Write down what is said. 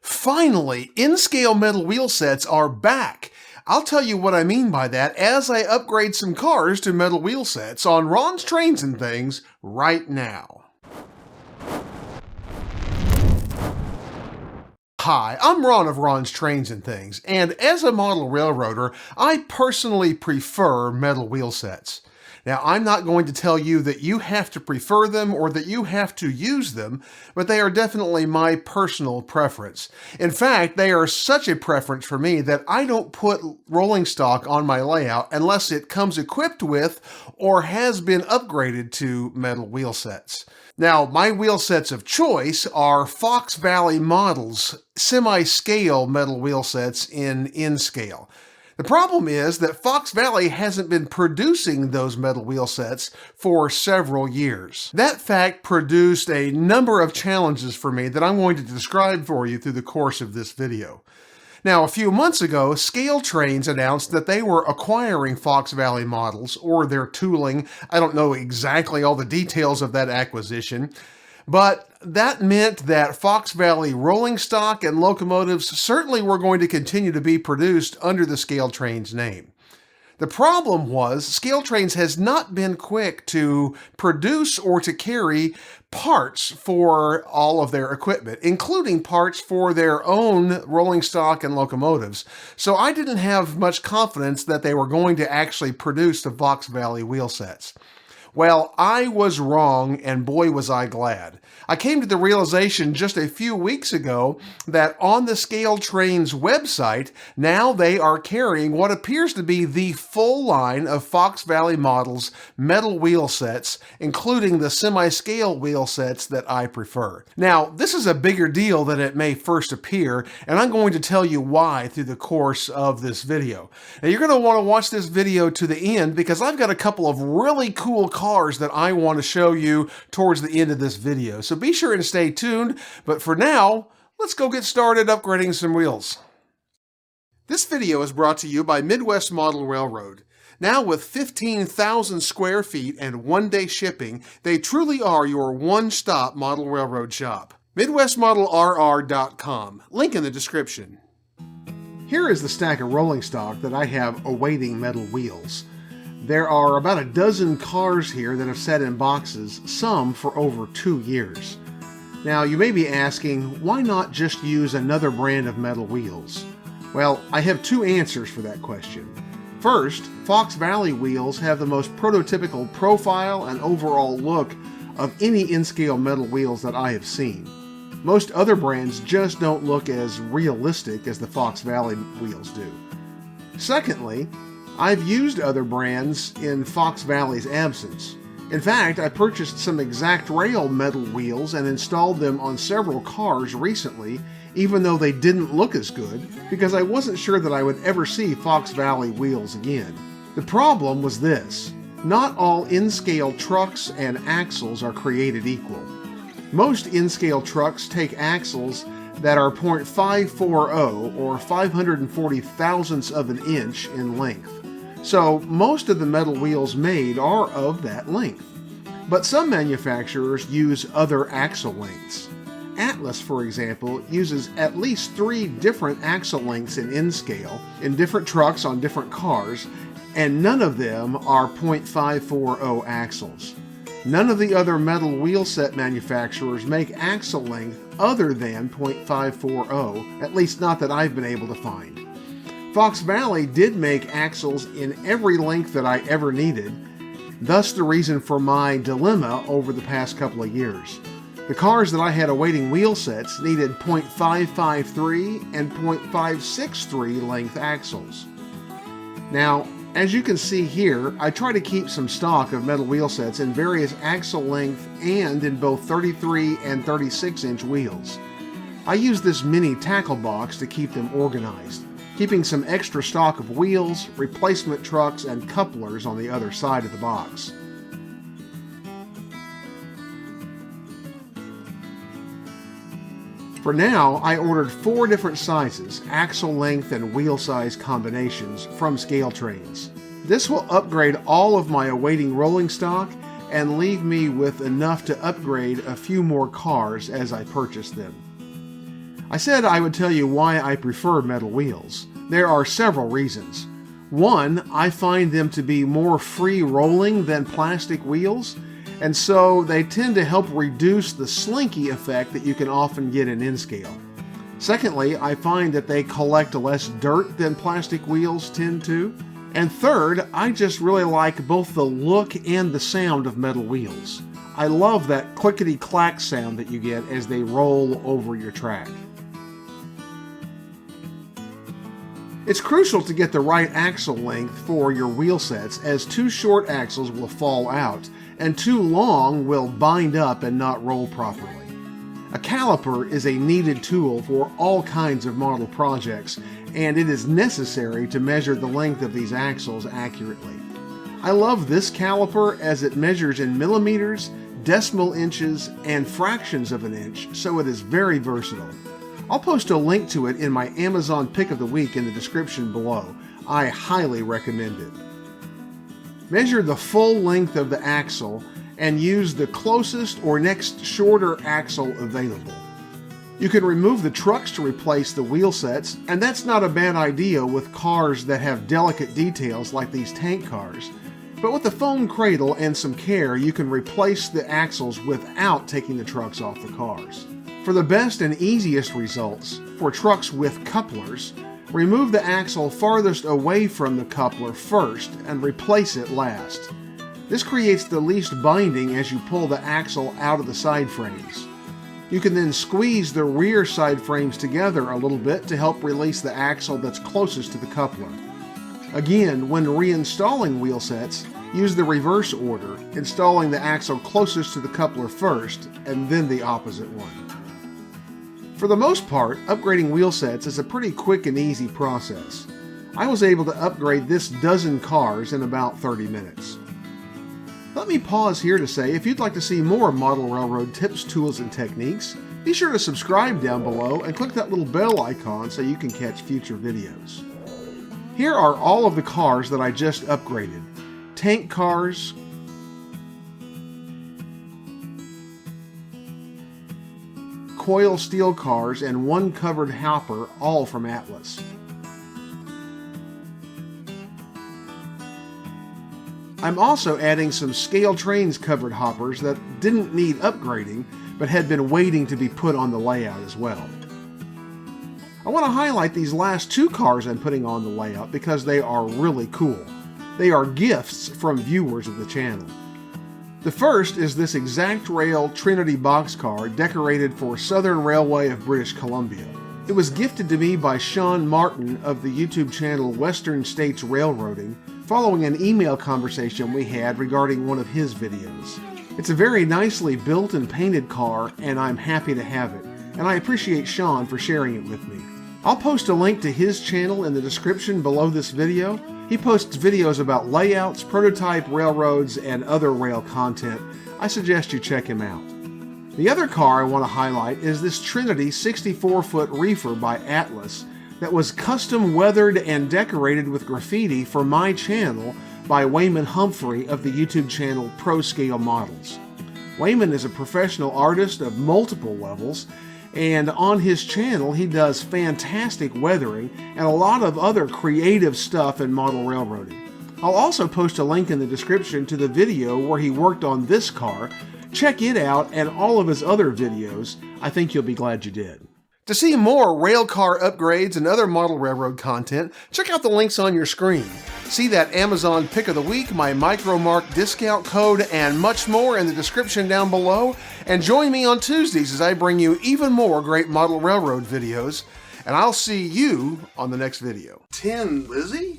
Finally, in-scale metal wheel sets are back. I'll tell you what I mean by that as I upgrade some cars to metal wheel sets on Ron's Trains and Things right now. Hi, I'm Ron of Ron's Trains and Things, and as a model railroader, I personally prefer metal wheel sets. Now, I'm not going to tell you that you have to prefer them or that you have to use them, but they are definitely my personal preference. In fact, they are such a preference for me that I don't put rolling stock on my layout unless it comes equipped with or has been upgraded to metal wheel sets. Now, my wheel sets of choice are Fox Valley models, semi-scale metal wheel sets in scale. The problem is that Fox Valley hasn't been producing those metal wheel sets for several years. That fact produced a number of challenges for me that I'm going to describe for you through the course of this video. Now, a few months ago, Scale Trains announced that they were acquiring Fox Valley models, or their tooling. I don't know exactly all the details of that acquisition, but that meant that Fox Valley rolling stock and locomotives certainly were going to continue to be produced under the Scale Trains name. The problem was Scale Trains has not been quick to produce or to carry parts for all of their equipment, including parts for their own rolling stock and locomotives. So I didn't have much confidence that they were going to actually produce the Fox Valley wheel sets. Well, I was wrong, and boy was I glad. I came to the realization just a few weeks ago that on the Scale Trains website, now they are carrying what appears to be the full line of Fox Valley models metal wheel sets, including the semi-scale wheel sets that I prefer. Now, this is a bigger deal than it may first appear, and I'm going to tell you why through the course of this video. Now, you're going to want to watch this video to the end because I've got a couple of really cool cars that I want to show you towards the end of this video. So be sure and stay tuned, but for now, let's go get started upgrading some wheels. This video is brought to you by Midwest Model Railroad. Now with 15,000 square feet and one-day shipping, they truly are your one-stop model railroad shop. MidwestModelRR.com, link in the description. Here is the stack of rolling stock that I have awaiting metal wheels. There are about a dozen cars here that have sat in boxes, some for over 2 years. Now you may be asking, why not just use another brand of metal wheels? Well, I have two answers for that question. First, Fox Valley wheels have the most prototypical profile and overall look of any in-scale metal wheels that I have seen. Most other brands just don't look as realistic as the Fox Valley wheels do. Secondly, I've used other brands in Fox Valley's absence. In fact, I purchased some Exact Rail metal wheels and installed them on several cars recently, even though they didn't look as good, because I wasn't sure that I would ever see Fox Valley wheels again. The problem was this: not all in-scale trucks and axles are created equal. Most in-scale trucks take axles that are .540 or 540 thousandths of an inch in length. So most of the metal wheels made are of that length. But some manufacturers use other axle lengths. Atlas, for example, uses at least 3 different axle lengths in scale in different trucks on different cars, and none of them are .540 axles. None of the other metal wheel set manufacturers make axle length other than .540, at least not that I've been able to find. Fox Valley did make axles in every length that I ever needed, thus the reason for my dilemma over the past couple of years. The cars that I had awaiting wheel sets needed .553 and .563 length axles. Now, as you can see here, I try to keep some stock of metal wheel sets in various axle length and in both 33 and 36 inch wheels. I use this mini tackle box to keep them organized, keeping some extra stock of wheels, replacement trucks, and couplers on the other side of the box. For now, I ordered 4 different sizes, axle length and wheel size combinations from Scale Trains. This will upgrade all of my awaiting rolling stock and leave me with enough to upgrade a few more cars as I purchase them. I said I would tell you why I prefer metal wheels. There are several reasons. One, I find them to be more free-rolling than plastic wheels, and so they tend to help reduce the slinky effect that you can often get in N-scale. Secondly, I find that they collect less dirt than plastic wheels tend to. And third, I just really like both the look and the sound of metal wheels. I love that clickety-clack sound that you get as they roll over your track. It's crucial to get the right axle length for your wheel sets, as too short axles will fall out and too long will bind up and not roll properly. A caliper is a needed tool for all kinds of model projects, and it is necessary to measure the length of these axles accurately. I love this caliper as it measures in millimeters, decimal inches, and fractions of an inch, so it is very versatile. I'll post a link to it in my Amazon Pick of the Week in the description below. I highly recommend it. Measure the full length of the axle and use the closest or next shorter axle available. You can remove the trucks to replace the wheel sets, and that's not a bad idea with cars that have delicate details like these tank cars. But with the foam cradle and some care, you can replace the axles without taking the trucks off the cars. For the best and easiest results, for trucks with couplers, remove the axle farthest away from the coupler first and replace it last. This creates the least binding as you pull the axle out of the side frames. You can then squeeze the rear side frames together a little bit to help release the axle that's closest to the coupler. Again, when reinstalling wheel sets, use the reverse order, installing the axle closest to the coupler first and then the opposite one. For the most part, upgrading wheel sets is a pretty quick and easy process. I was able to upgrade this dozen cars in about 30 minutes. Let me pause here to say, if you'd like to see more model railroad tips, tools, and techniques, be sure to subscribe down below and click that little bell icon so you can catch future videos. Here are all of the cars that I just upgraded. Tank cars, coil steel cars, and one covered hopper, all from Atlas. I'm also adding some scale trains covered hoppers that didn't need upgrading, but had been waiting to be put on the layout as well. I want to highlight these last two cars I'm putting on the layout because they are really cool. They are gifts from viewers of the channel. The first is this Exact Rail Trinity boxcar decorated for Southern Railway of British Columbia. It was gifted to me by Sean Martin of the YouTube channel Western States Railroading, following an email conversation we had regarding one of his videos. It's a very nicely built and painted car, and I'm happy to have it, and I appreciate Sean for sharing it with me. I'll post a link to his channel in the description below this video. He posts videos about layouts, prototype railroads, and other rail content. I suggest you check him out. The other car I want to highlight is this Trinity 64-foot reefer by Atlas that was custom weathered and decorated with graffiti for my channel by Wayman Humphrey of the YouTube channel Pro Scale Models. Wayman is a professional artist of multiple levels, and on his channel he does fantastic weathering and a lot of other creative stuff in model railroading. I'll also post a link in the description to the video where he worked on this car. Check it out and all of his other videos. I think you'll be glad you did. To see more railcar upgrades and other model railroad content, check out the links on your screen. See that Amazon Pick of the Week, my MicroMark discount code, and much more in the description down below. And join me on Tuesdays as I bring you even more great model railroad videos. And I'll see you on the next video. 10, Lizzie?